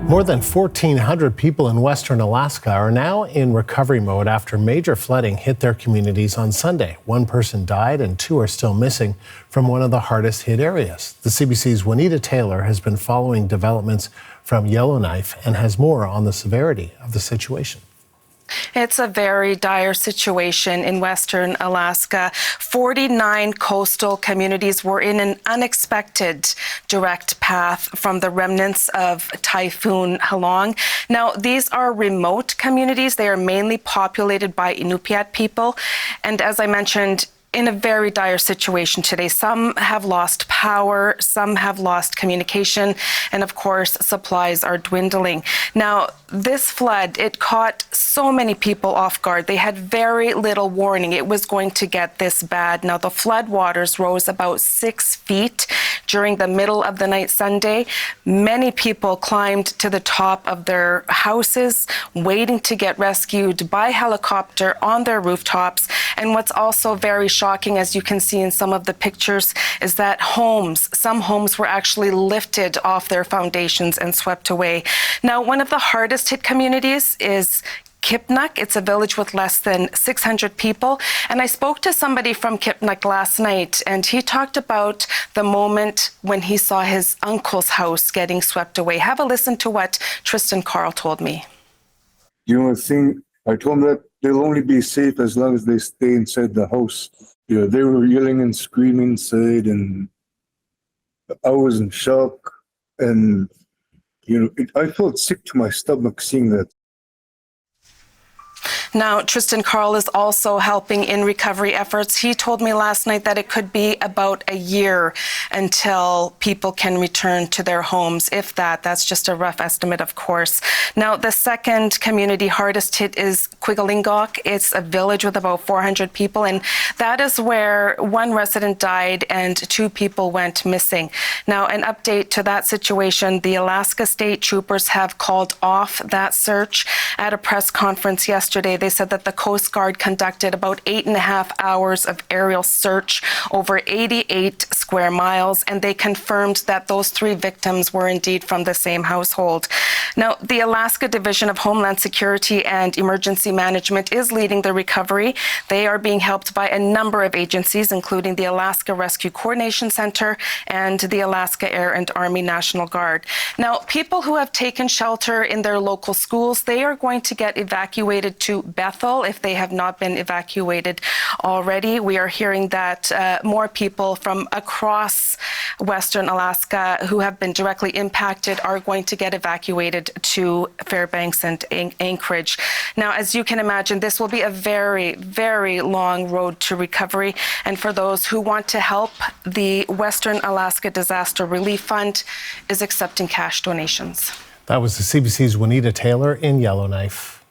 More than 1,400 people in Western Alaska are now in recovery mode after major flooding hit their communities on Sunday. One person died and 2 are still missing from one of the hardest hit areas. The CBC's Juanita Taylor has been following developments from Yellowknife and has more on the severity of the situation. It's a very dire situation in Western Alaska. 49 coastal communities were in an unexpected direct path from the remnants of Typhoon Halong. Now, these are remote communities. They are mainly populated by Inupiat people. And as I mentioned, in a very dire situation today. Some have lost power, some have lost communication, and of course, supplies are dwindling. Now, this flood, it caught so many people off guard. They had very little warning it was going to get this bad. Now, the floodwaters rose about 6 feet during the middle of the night Sunday. Many people climbed to the top of their houses, waiting to get rescued by helicopter on their rooftops. And what's also very shocking, as you can see in some of the pictures, is that some homes were actually lifted off their foundations and swept away. Now, one of the hardest hit communities is Kipnuk. It's a village with less than 600 people. And I spoke to somebody from Kipnuk last night, and he talked about the moment when he saw his uncle's house getting swept away. Have a listen to what Tristan Carl told me. You know, the thing, I told them that they'll only be safe as long as they stay inside the house. You know, they were yelling and screaming inside, and I was in shock. And, you know, I felt sick to my stomach seeing that. Now, Tristan Carl is also helping in recovery efforts. He told me last night that it could be about a year until people can return to their homes, if that. That's just a rough estimate, of course. Now, the second community hardest hit is Quigalingok. It's a village with about 400 people, and that is where one resident died and 2 people went missing. Now, an update to that situation, the Alaska State Troopers have called off that search. At a press conference yesterday, they said that the Coast Guard conducted about 8.5 hours of aerial search over 88 square miles, and they confirmed that those 3 victims were indeed from the same household. Now, the Alaska Division of Homeland Security and Emergency Management is leading the recovery. They are being helped by a number of agencies, including the Alaska Rescue Coordination Center and the Alaska Air and Army National Guard. Now, people who have taken shelter in their local schools, they are going to get evacuated to Bethel if they have not been evacuated already. We are hearing that more people from across Western Alaska who have been directly impacted are going to get evacuated to Fairbanks and Anchorage. Now, as you can imagine, this will be a very, very long road to recovery. And for those who want to help, the Western Alaska Disaster Relief Fund is accepting cash donations. That was the CBC's Juanita Taylor in Yellowknife.